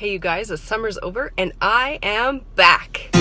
Hey you guys, the summer's over and I am back.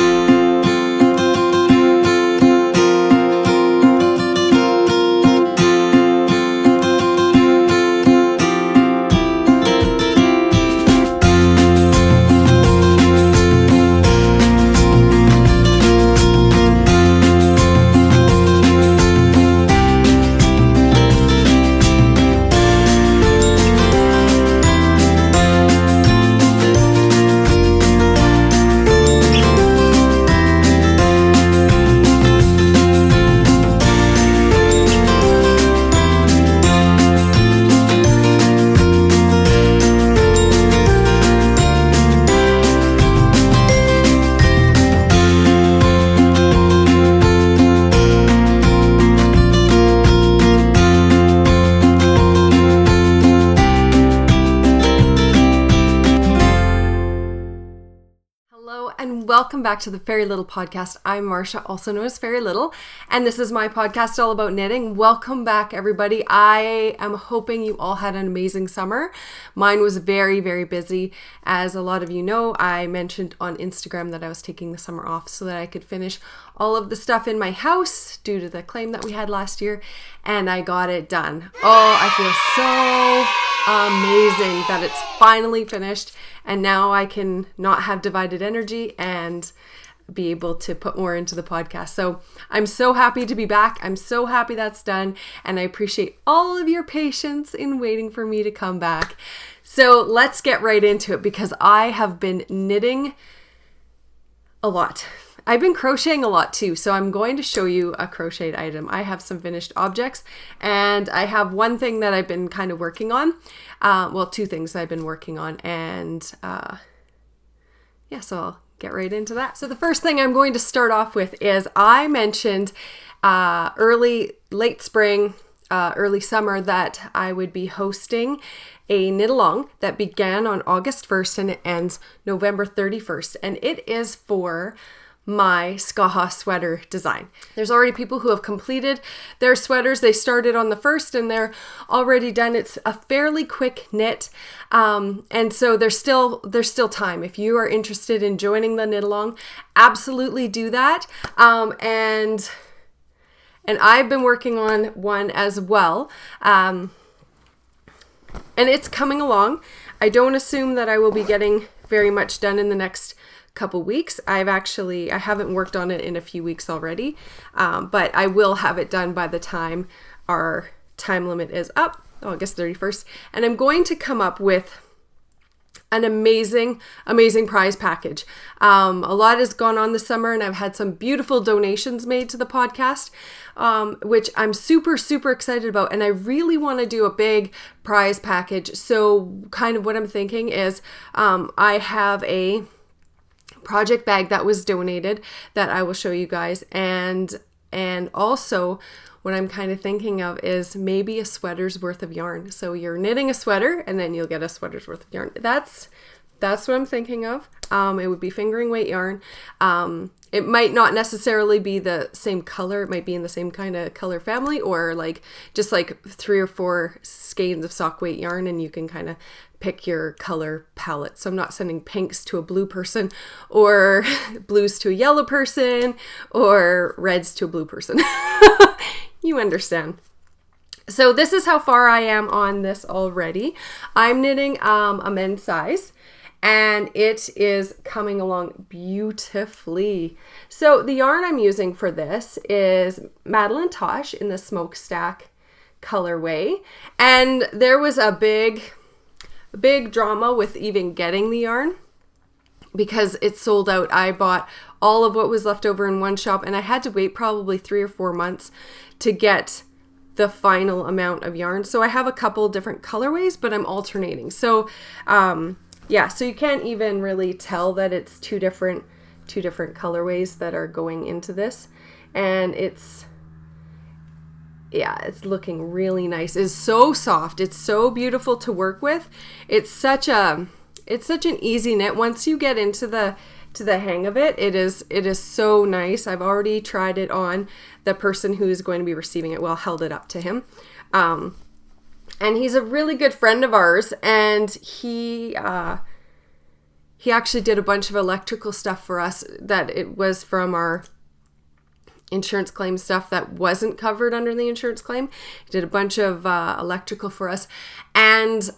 Welcome back to the Fairylittle podcast. I'm Marsha, also known as Fairylittle, and this is my podcast all about knitting. Welcome back, everybody. I am hoping you all had an amazing summer. Mine was very, very busy. As a lot of you know, I mentioned on Instagram that I was taking the summer off so that I could finish all of the stuff in my house due to the claim that we had last year, and I got it done. Oh, I feel so amazing that it's finally finished, and now I can not have divided energy and be able to put more into the podcast. So I'm so happy to be back. I'm so happy that's done, and I appreciate all of your patience in waiting for me to come back. So let's get right into it because I have been knitting a lot. I've been crocheting a lot too, so I'm going to show you a crocheted item. I have some finished objects, and I have one thing that I've been kind of working on. Well, two things I've been working on, and so I'll get right into that. So the first thing I'm going to start off with is I mentioned late spring, early summer that I would be hosting a knit along that began on August 1st and it ends November 31st, and it is for my Skaha sweater design. There's already people who have completed their sweaters. They started on the 1st and they're already done. It's a fairly quick knit, and so there's still time. If you are interested in joining the knit along, absolutely do that. And I've been working on one as well, and it's coming along. I don't assume that I will be getting very much done in the next couple weeks. I haven't worked on it in a few weeks already, but I will have it done by the time our time limit is up, August 31st. And I'm going to come up with an amazing prize package. A lot has gone on this summer, and I've had some beautiful donations made to the podcast, which I'm super, super excited about. And I really want to do a big prize package. So kind of what I'm thinking is I have a project bag that was donated that I will show you guys, and also what I'm kind of thinking of is maybe a sweater's worth of yarn. So you're knitting a sweater and then you'll get a sweater's worth of yarn. That's what I'm thinking of. It would be fingering weight yarn. It might not necessarily be the same color. It might be in the same kind of color family, or just 3 or 4 skeins of sock weight yarn, and you can kind of pick your color palette. So I'm not sending pinks to a blue person, or blues to a yellow person, or reds to a blue person. You understand. So this is how far I am on this already. I'm knitting a men's size, and it is coming along beautifully. So the yarn I'm using for this is Madeline Tosh in the Smokestack colorway, and there was a big drama with even getting the yarn because it sold out. I bought all of what was left over in one shop, and I had to wait probably 3 or 4 months to get the final amount of yarn. So I have a couple different colorways, but I'm alternating. So so you can't even really tell that it's two different colorways that are going into this, and it's looking really nice. It's so soft. It's so beautiful to work with. It's such an easy knit. Once you get into the hang of it, it is so nice. I've already tried it on the person who is going to be receiving it. Well, held it up to him. And he's a really good friend of ours, and he actually did a bunch of electrical stuff for us that it was from our insurance claim stuff that wasn't covered under the insurance claim. He did a bunch of electrical for us, and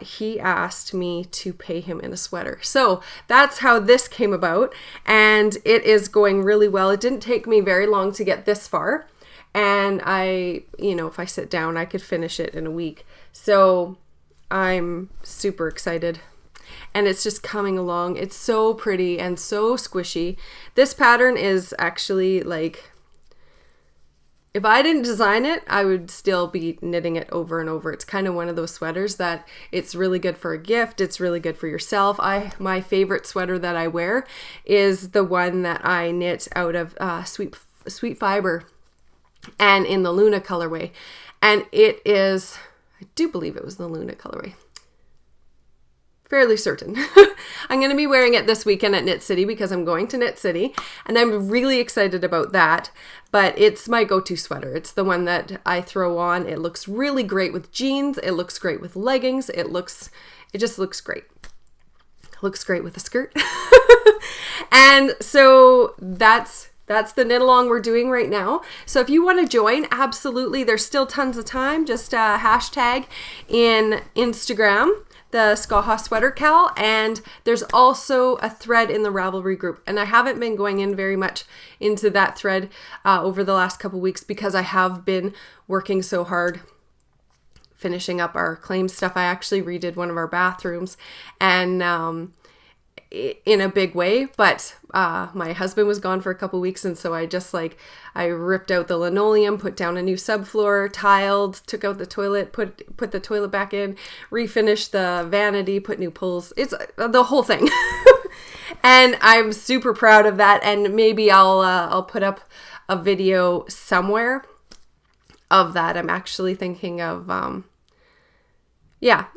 he asked me to pay him in a sweater. So that's how this came about, and it is going really well. It didn't take me very long to get this far, and if I sit down, I could finish it in a week. So I'm super excited. And it's just coming along. It's so pretty and so squishy. This pattern is actually like, if I didn't design it, I would still be knitting it over and over. It's kind of one of those sweaters that it's really good for a gift. It's really good for yourself. My favorite sweater that I wear is the one that I knit out of sweet fiber and in the Luna colorway. And it is, I do believe it was the Luna colorway. Fairly certain. I'm going to be wearing it this weekend at Knit City because I'm going to Knit City, and I'm really excited about that. But it's my go-to sweater. It's the one that I throw on. It looks really great with jeans. It looks great with leggings. It just looks great. It looks great with a skirt. And so that's the knit along we're doing right now. So if you want to join, absolutely, there's still tons of time. Just hashtag in Instagram the Skaha Sweater Cal, and there's also a thread in the Ravelry group. And I haven't been going in very much into that thread over the last couple weeks because I have been working so hard finishing up our claim stuff. I actually redid one of our bathrooms, and in a big way, but my husband was gone for a couple weeks, and so I ripped out the linoleum, put down a new subfloor, tiled, took out the toilet, put the toilet back in, refinished the vanity, put new pulls. It's the whole thing. And I'm super proud of that, and maybe I'll put up a video somewhere of that. I'm actually thinking of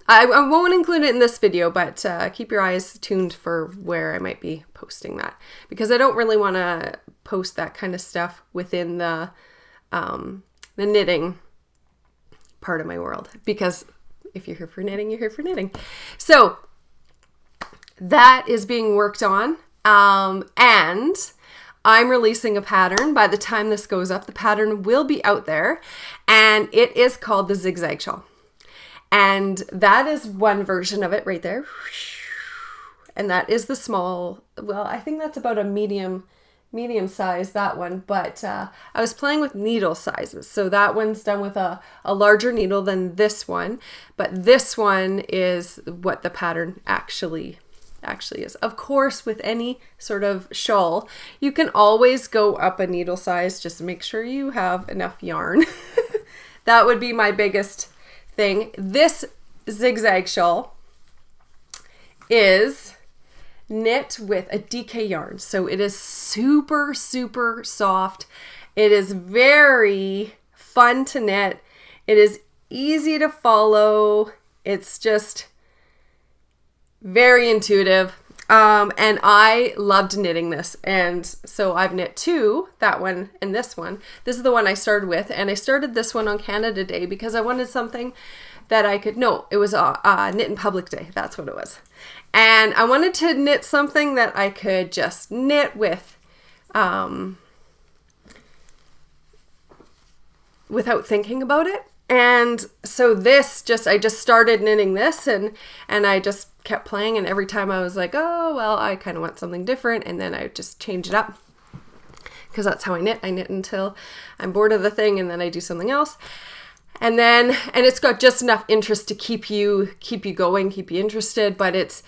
I won't include it in this video, but keep your eyes tuned for where I might be posting that, because I don't really want to post that kind of stuff within the knitting part of my world, because if you're here for knitting, you're here for knitting. So that is being worked on, and I'm releasing a pattern. By the time this goes up, the pattern will be out there, and it is called the Zig Zag Shawl. And that is one version of it right there. And that is the small, well, I think that's about a medium size, that one. But I was playing with needle sizes. So that one's done with a larger needle than this one. But this one is what the pattern actually is. Of course, with any sort of shawl, you can always go up a needle size. Just make sure you have enough yarn. That would be my biggest thing. This Zig Zag Shawl is knit with a DK yarn. So it is super, super soft. It is very fun to knit. It is easy to follow. It's just very intuitive. And I loved knitting this. And so I've knit two, that one and this one. This is the one I started with. And I started this one on Canada Day because I wanted something that I could, no, it was Knit in Public Day. That's what it was. And I wanted to knit something that I could just knit with without thinking about it. And so I just started knitting this, and I just kept playing, and every time I was like, oh, well, I kind of want something different, and then I just change it up, because that's how I knit. I knit until I'm bored of the thing, and then I do something else. And it's got just enough interest to keep you going, keep you interested, but it's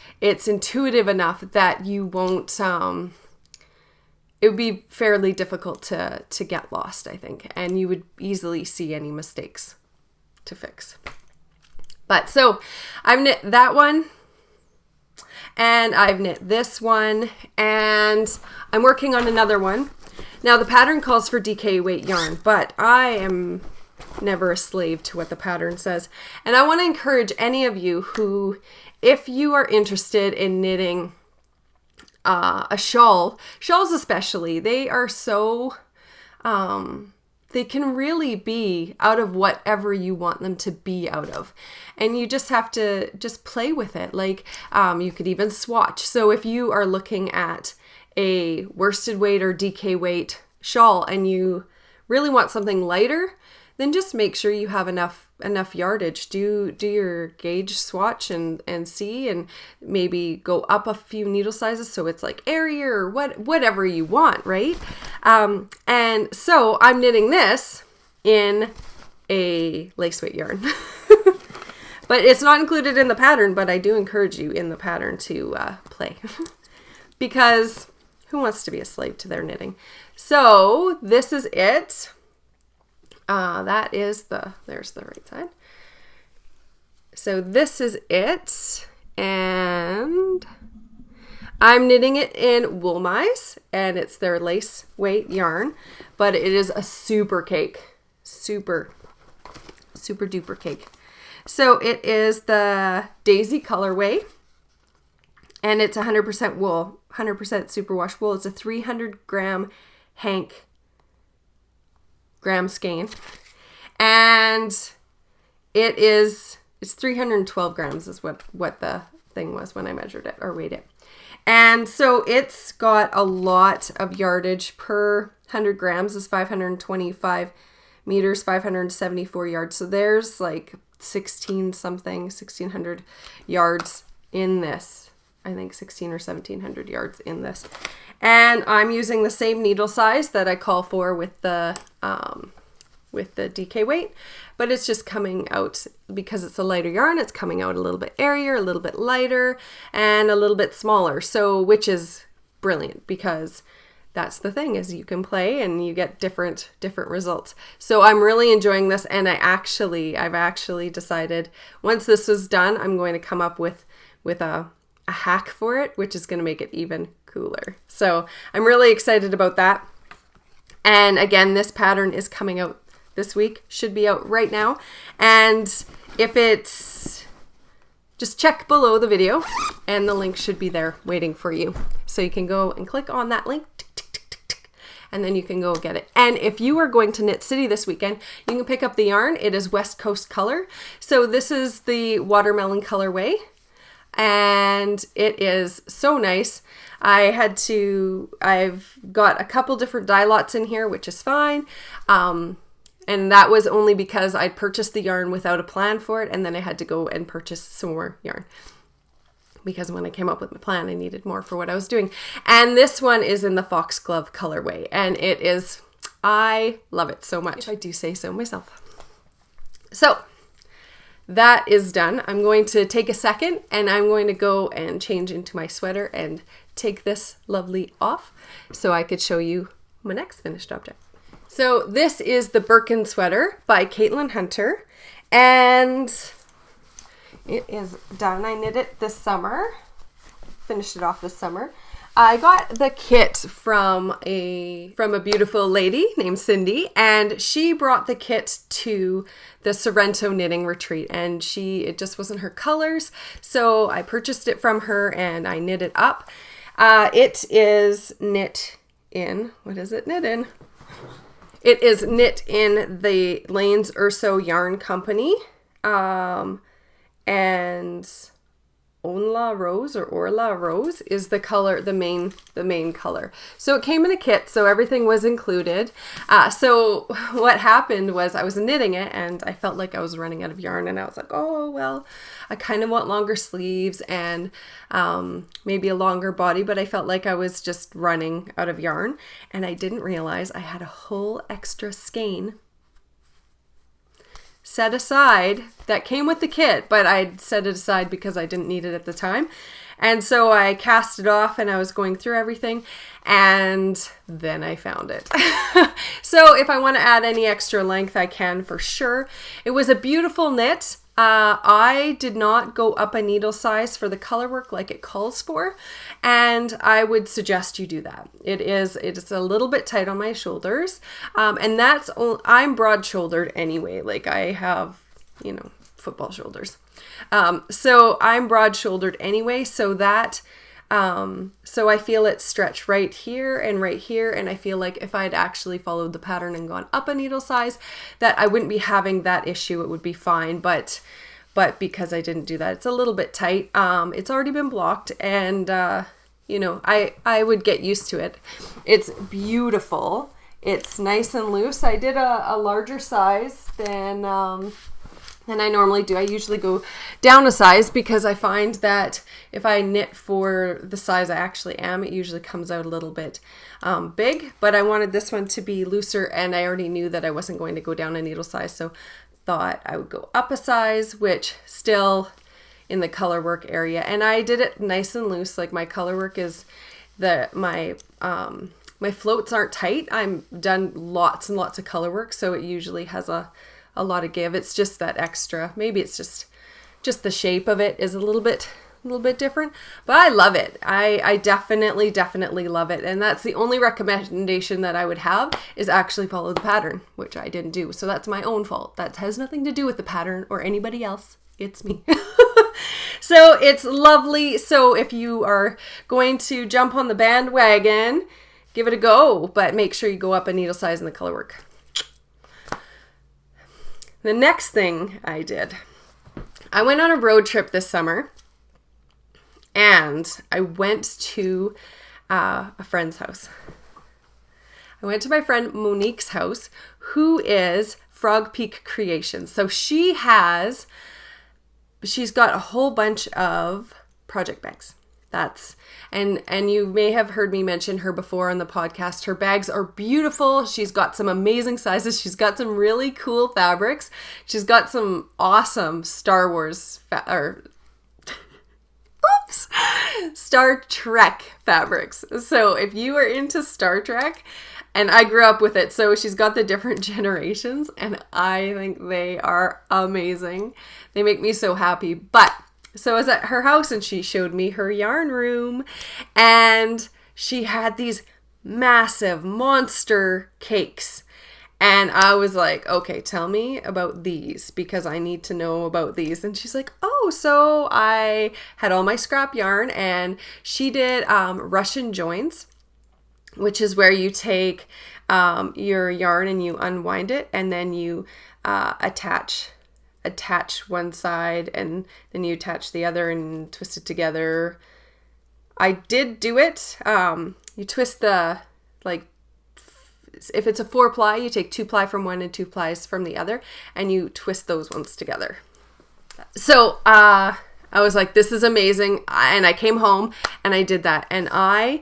intuitive enough that you won't, it would be fairly difficult to get lost, I think, and you would easily see any mistakes to fix. But so I've knit that one, and I've knit this one, and I'm working on another one. Now the pattern calls for DK weight yarn, but I am never a slave to what the pattern says. And I want to encourage any of you who, if you are interested in knitting a shawl, shawls especially, they are so they can really be out of whatever you want them to be out of. And you just have to just play with it. Like you could even swatch. So if you are looking at a worsted weight or DK weight shawl and you really want something lighter, then just make sure you have enough yardage. Do your gauge swatch and see, and maybe go up a few needle sizes so it's like airier or whatever you want, right? And so I'm knitting this in a lace weight yarn. But it's not included in the pattern, but I do encourage you in the pattern to play. Because who wants to be a slave to their knitting? So this is it. There's the right side. So this is it, and I'm knitting it in Wool Mice, and it's their lace weight yarn, but it is a super cake, super duper cake. So it is the Daisy colorway, and it's 100% wool, 100% superwash wool. It's a 300 gram hank gram skein, and it's 312 grams is what the thing was when I measured it or weighed it. And so it's got a lot of yardage. Per 100 grams is 525 meters, 574 yards. So there's like 1600 yards in this. I think 16 or 1700 yards in this. And I'm using the same needle size that I call for with the DK weight, but it's just coming out, because it's a lighter yarn, it's coming out a little bit airier, a little bit lighter, and a little bit smaller. So, which is brilliant, because that's the thing, is you can play and you get different results. So I'm really enjoying this, and I've actually decided once this is done, I'm going to come up with a hack for it, which is going to make it even cooler. So I'm really excited about that. And again, this pattern is coming out this week, should be out right now. And if it's, just check below the video and the link should be there waiting for you. So you can go and click on that link, and then you can go get it. And if you are going to Knit City this weekend, you can pick up the yarn. It is West Coast color. So this is the watermelon colorway, and it is so nice. I've got a couple different dye lots in here, which is fine. And that was only because I'd purchased the yarn without a plan for it, and then I had to go and purchase some more yarn, because when I came up with my plan, I needed more for what I was doing. And this one is in the foxglove colorway, and I love it so much, if I do say so myself. So that is done. I'm going to take a second, and I'm going to go and change into my sweater and take this lovely off so I could show you my next finished object. So this is the Birkin sweater by Caitlin Hunter, and it is done. I knit it this summer, finished it off this summer. I got the kit from a beautiful lady named Cindy, and she brought the kit to the Sorrento knitting retreat, and it just wasn't her colors, so I purchased it from her and I knit it up. It is knit in, what is it knit in? It is knit in the Lane's Urso Yarn Company, and Orla Rose is the color, the main color. So it came in a kit, so everything was included. So what happened was I was knitting it and I felt like I was running out of yarn, and I was like, oh, well, I kind of want longer sleeves and maybe a longer body, but I felt like I was just running out of yarn, and I didn't realize I had a whole extra skein set aside that came with the kit, but I'd set it aside because I didn't need it at the time. And so I cast it off and I was going through everything, and then I found it. So if I want to add any extra length, I can for sure. It was a beautiful knit. I did not go up a needle size for the color work like it calls for, and I would suggest you do that. It's a little bit tight on my shoulders, and I'm broad shouldered anyway. Like I have, football shoulders. So I'm broad shouldered anyway, so that So I feel it stretch right here, and I feel like if I had actually followed the pattern and gone up a needle size, that I wouldn't be having that issue. It would be fine, but because I didn't do that, it's a little bit tight. It's already been blocked, and you know, I would get used to it. It's beautiful. It's nice and loose. I did a larger size than I normally do. I usually go down a size because I find that if I knit for the size I actually am, it usually comes out a little bit big. But I wanted this one to be looser, and I already knew that I wasn't going to go down a needle size, so thought I would go up a size, which still in the color work area. And I did it nice and loose. Like my color work is my floats aren't tight. I'm done lots and lots of color work, so it usually has a lot of give. It's just that extra. Maybe it's just the shape of it is a little bit different, but I love it. I definitely love it. And that's the only recommendation that I would have, is actually follow the pattern, which I didn't do. So that's my own fault. That has nothing to do with the pattern or anybody else. It's me. So it's lovely. So if you are going to jump on the bandwagon, give it a go, but make sure you go up a needle size in the color work. The next thing I did, I went on a road trip this summer, and I went to a friend's house. I went to my friend Monique's house, who is Frog Peak Creations. So she's got a whole bunch of project bags. And you may have heard me mention her before on the podcast. Her bags are beautiful. She's got some amazing sizes. She's got some really cool fabrics. She's got some awesome Star Trek fabrics. So if you are into Star Trek, and I grew up with it, so she's got the different generations, and I think they are amazing. They make me so happy. But so I was at her house, and she showed me her yarn room, and she had these massive monster cakes. And I was like, okay, tell me about these, because I need to know about these. And she's like, oh, so I had all my scrap yarn, and she did Russian joins, which is where you take your yarn and you unwind it, and then you attach one side, and then you attach the other and twist it together. I did do it. You twist if it's a 4-ply, you take 2-ply from one and 2-plies from the other, and you twist those ones together. So I was like, this is amazing. And I came home and I did that. And I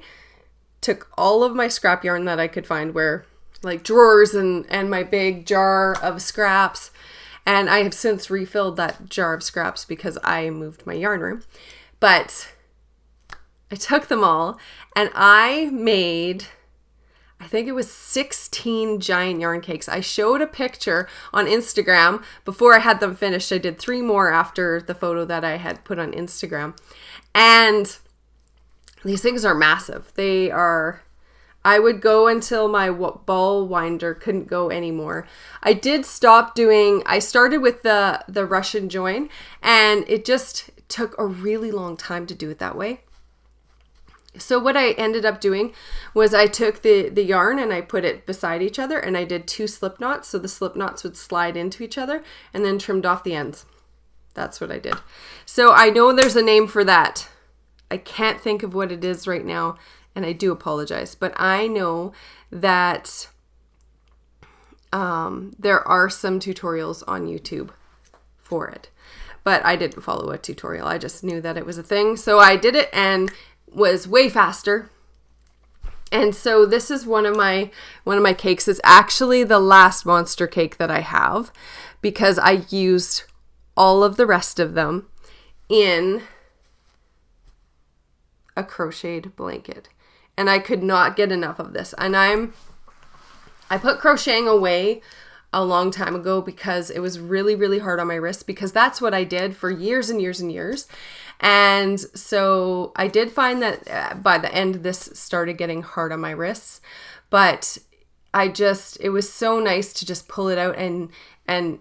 took all of my scrap yarn that I could find, where like drawers and my big jar of scraps. And I have since refilled that jar of scraps because I moved my yarn room. But I took them all, and I made, I think it was 16 giant yarn cakes. I showed a picture on Instagram before I had them finished. I did 3 more after the photo that I had put on Instagram. And these things are massive. They are, I would go until my ball winder couldn't go anymore. I did stop doing, I started with the Russian join, and it just took a really long time to do it that way. So what I ended up doing was I took the yarn and I put it beside each other, and I did 2 slip knots, so the slip knots would slide into each other, and then trimmed off the ends. That's what I did. So I know there's a name for that. I can't think of what it is right now, and I do apologize, but I know that there are some tutorials on YouTube for it, but I didn't follow a tutorial. I just knew that it was a thing, so I did it and was way faster. And so this is one of my cakes. It's actually the last monster cake that I have, because I used all of the rest of them in a crocheted blanket, and I could not get enough of this. And I put crocheting away a long time ago because it was really, really hard on my wrists, because that's what I did for years and years and years. And so I did find that by the end, this started getting hard on my wrists, but it was so nice to just pull it out and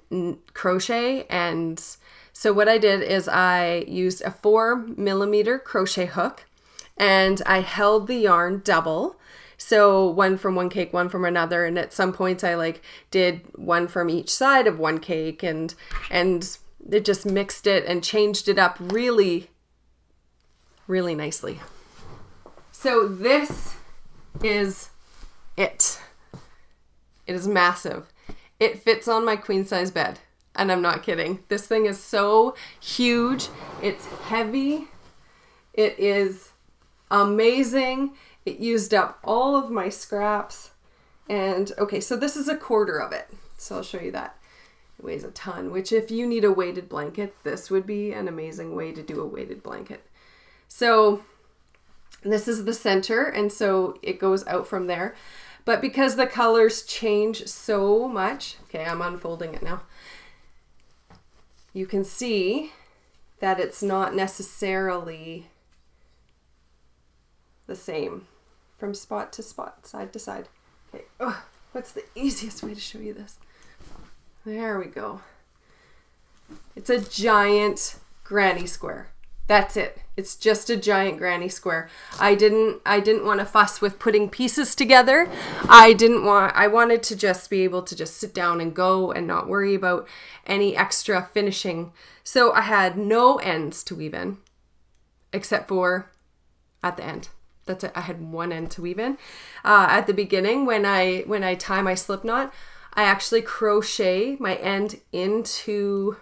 crochet. And so what I did is I used a 4mm crochet hook, and I held the yarn double. So one from one cake, one from another. And at some points I like did one from each side of one cake, and it just mixed it and changed it up really, really nicely. So this is it. It is massive. It fits on my queen size bed. And I'm not kidding. This thing is so huge. It's heavy. It is amazing. It used up all of my scraps. And okay, so this is a quarter of it. So I'll show you that. It weighs a ton, which if you need a weighted blanket, this would be an amazing way to do a weighted blanket. So this is the center, and so it goes out from there. But because the colors change so much, okay, I'm unfolding it now. You can see that it's not necessarily the same from spot to spot, side to side. Okay, what's the easiest way to show you this? There we go. It's a giant granny square. That's it. It's just a giant granny square. I didn't want to fuss with putting pieces together. I wanted to just be able to just sit down and go and not worry about any extra finishing. So I had no ends to weave in, except for at the end. That's it. I had one end to weave in. At the beginning, when I tie my slip knot, I actually crochet my end into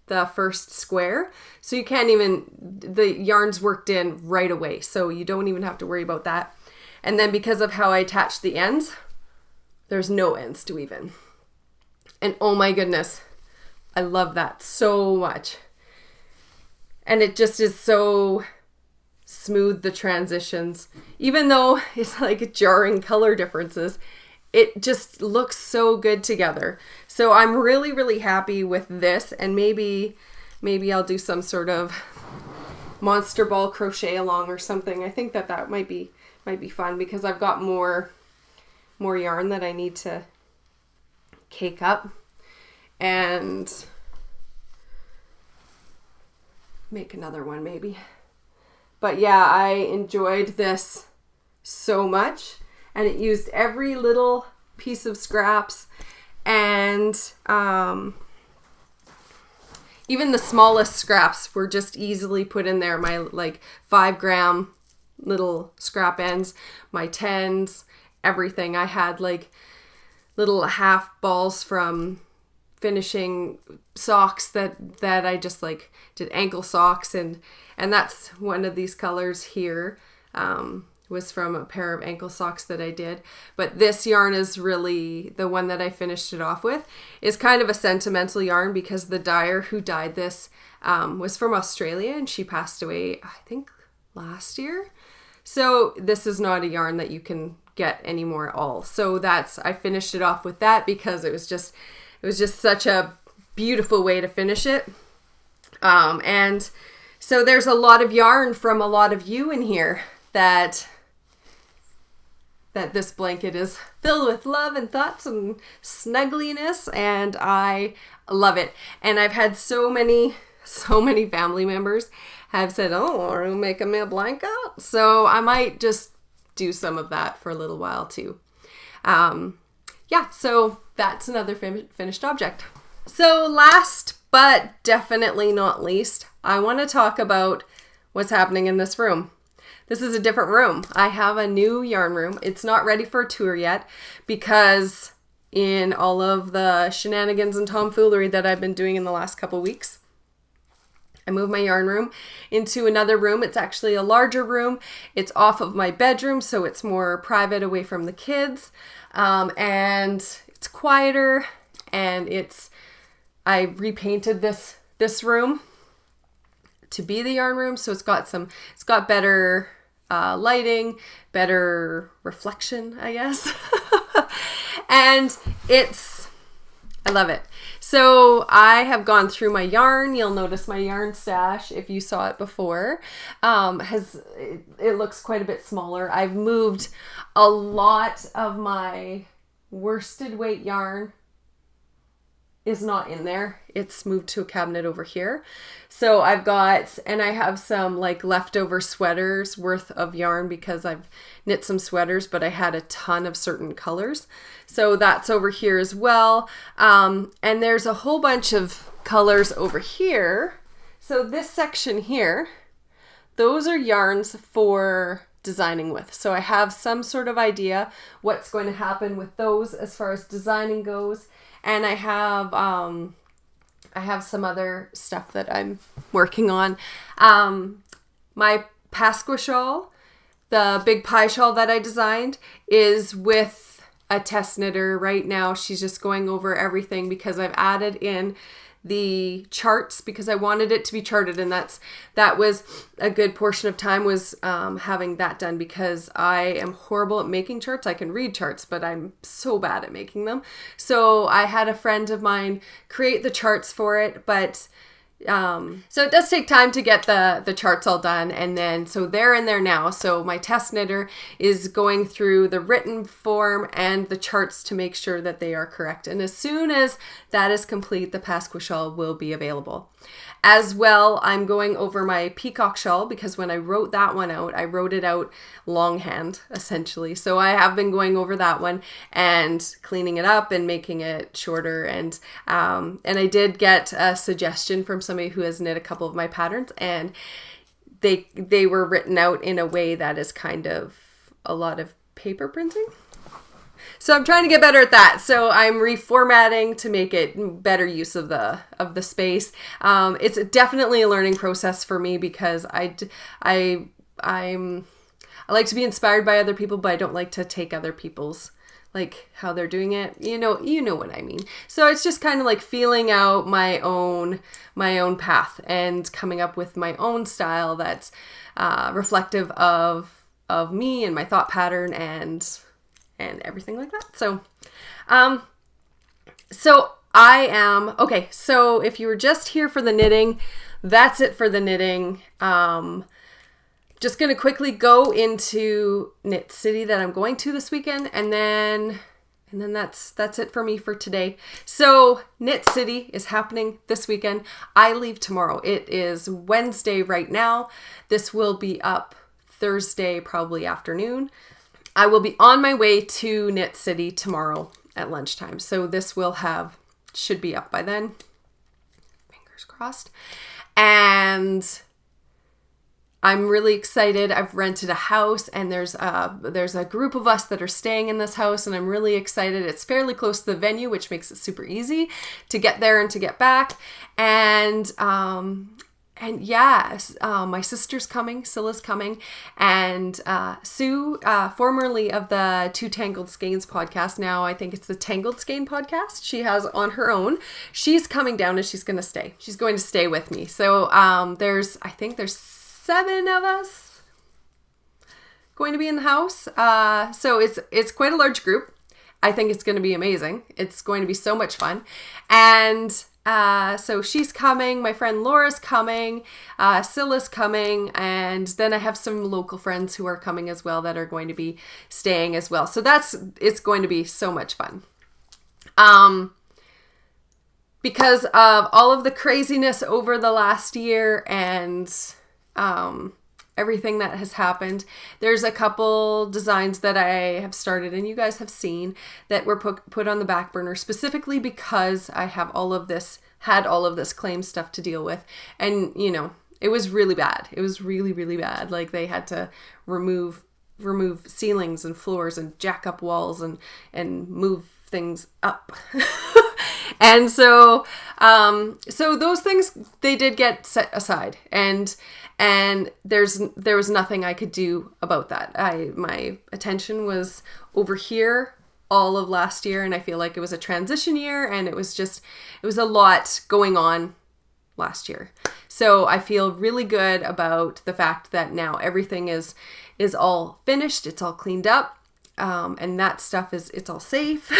the first square. So you can't even, the yarn's worked in right away. So you don't even have to worry about that. And then because of how I attached the ends, there's no ends to weave in. And oh my goodness, I love that so much. And it just is so smooth, the transitions. Even though it's like jarring color differences, it just looks so good together. So I'm really, really happy with this, and maybe I'll do some sort of monster ball crochet along or something. I think that might be fun, because I've got more yarn that I need to cake up and make another one maybe. But yeah, I enjoyed this so much. And it used every little piece of scraps, and even the smallest scraps were just easily put in there. My like 5-gram little scrap ends, my 10s, everything. I had like little half balls from finishing socks that I just like did ankle socks, and that's one of these colors here. Was from a pair of ankle socks that I did. But this yarn is really the one that I finished it off with, is kind of a sentimental yarn, because the dyer who dyed this was from Australia, and she passed away, I think, last year. So this is not a yarn that you can get anymore at all. So I finished it off with that, because it was just such a beautiful way to finish it. And so there's a lot of yarn from a lot of you in here that this blanket is filled with love and thoughts and snuggliness, and I love it. And I've had so many family members have said, "Oh, are you making me a blanket?" So I might just do some of that for a little while too. Yeah, so that's another finished object. So last but definitely not least, I want to talk about what's happening in this room. This is a different room. I have a new yarn room. It's not ready for a tour yet, because in all of the shenanigans and tomfoolery that I've been doing in the last couple weeks, I moved my yarn room into another room. It's actually a larger room. It's off of my bedroom, so it's more private, away from the kids. And it's quieter, and I repainted this room to be the yarn room. So it's got better lighting, better reflection, I guess. And I love it. So I have gone through my yarn. You'll notice my yarn stash, if you saw it before, it looks quite a bit smaller. I've moved a lot of my worsted weight yarn is not in there. It's moved to a cabinet over here. So I've got, and I have some like leftover sweaters worth of yarn because I've knit some sweaters, but I had a ton of certain colors. So that's over here as well. And there's a whole bunch of colors over here. So this section here, those are yarns for designing with. So I have some sort of idea what's going to happen with those as far as designing goes. And I have some other stuff that I'm working on. My Pasqua shawl, the big pie shawl that I designed, is with a test knitter right now. She's just going over everything because I've added in the charts because I wanted it to be charted, and that was a good portion of time was having that done because I am horrible at making charts. I can read charts, but I'm so bad at making them. So I had a friend of mine create the charts for it, but so it does take time to get the charts all done, and then so they're in there now. So my test knitter is going through the written form and the charts to make sure that they are correct. And as soon as that is complete, the Pasqua shawl will be available. As well, I'm going over my peacock shawl because when I wrote that one out, I wrote it out longhand, essentially. So I have been going over that one and cleaning it up and making it shorter. And I did get a suggestion from somebody who has knit a couple of my patterns, and they were written out in a way that is kind of a lot of paper printing. So I'm trying to get better at that. So I'm reformatting to make it better use of the space. It's definitely a learning process for me because I like to be inspired by other people, but I don't like to take other people's like how they're doing it. You know what I mean. So it's just kind of like feeling out my own path and coming up with my own style that's reflective of me and my thought pattern and everything like that. So I am, okay, so if you were just here for the knitting, that's it for the knitting. Just going to quickly go into Knit City that I'm going to this weekend, and then that's it for me for today. So Knit City is happening this weekend. I leave tomorrow. It is Wednesday right now. This will be up Thursday, probably afternoon. I will be on my way to Knit City tomorrow at lunchtime. So this should be up by then. Fingers crossed. And I'm really excited. I've rented a house, and there's a group of us that are staying in this house, and I'm really excited. It's fairly close to the venue, which makes it super easy to get there and to get back. And yeah, my sister's coming, Scylla's coming, and Sue, formerly of the Two Tangled Skeins podcast, now I think it's the Tangled Skein podcast she has on her own. She's coming down and she's going to stay. She's going to stay with me. So there's 7 of us going to be in the house. So it's quite a large group. I think it's going to be amazing. It's going to be so much fun. And so she's coming, my friend Laura's coming, Scylla's coming, and then I have some local friends who are coming as well that are going to be staying as well. So it's going to be so much fun. Because of all of the craziness over the last year and everything that has happened, there's a couple designs that I have started and you guys have seen that were put on the back burner specifically because I had all of this claim stuff to deal with. And it was really bad. It was really, really bad. Like they had to remove ceilings and floors and jack up walls and move things up. And so those things, they did get set aside, and there was nothing I could do about that. My attention was over here all of last year, and I feel like it was a transition year, and it was a lot going on last year. So I feel really good about the fact that now everything is all finished, it's all cleaned up. And that stuff it's all safe.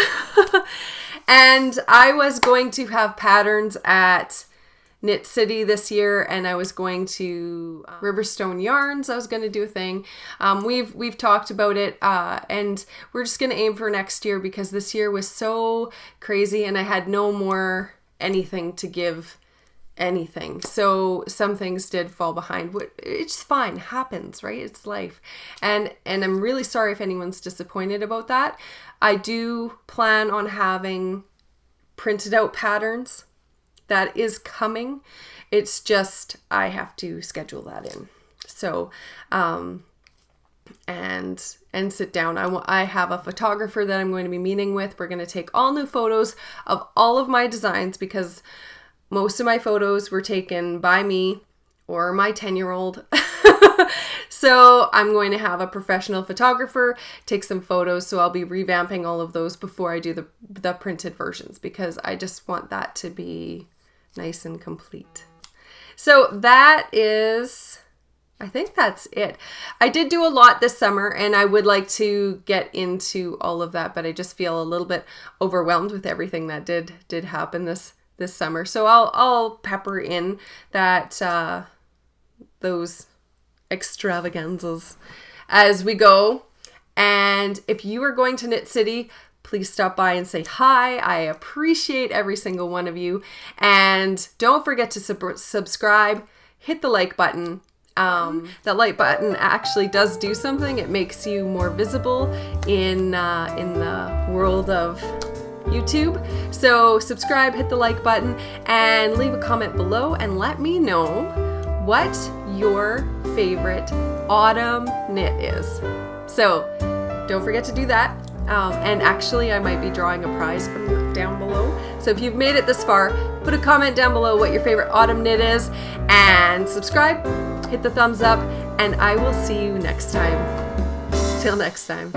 And I was going to have patterns at Knit City this year, and I was going to Riverstone Yarns. I was going to do a thing. We've talked about it, and we're just going to aim for next year because this year was so crazy, and I had no more anything to give anything. So some things did fall behind. It's fine, happens, right? It's life. And I'm really sorry if anyone's disappointed about that. I do plan on having printed out patterns. That is coming. It's just I have to schedule that in. So and sit down. I have a photographer that I'm going to be meeting with. We're going to take all new photos of all of my designs because most of my photos were taken by me or my 10-year-old. So I'm going to have a professional photographer take some photos. So I'll be revamping all of those before I do the printed versions because I just want that to be nice and complete. So I think that's it. I did do a lot this summer and I would like to get into all of that, but I just feel a little bit overwhelmed with everything that did happen this summer. So I'll pepper in that those extravaganzas as we go. And if you are going to Knit City, please stop by and say hi. I appreciate every single one of you. And don't forget to subscribe, hit the like button. That like button actually does do something. It makes you more visible in the world of YouTube. So subscribe, hit the like button, and leave a comment below and let me know what your favorite autumn knit is. So don't forget to do that. And actually I might be drawing a prize from down below. So if you've made it this far, put a comment down below what your favorite autumn knit is and subscribe, hit the thumbs up, and I will see you next time. Till next time.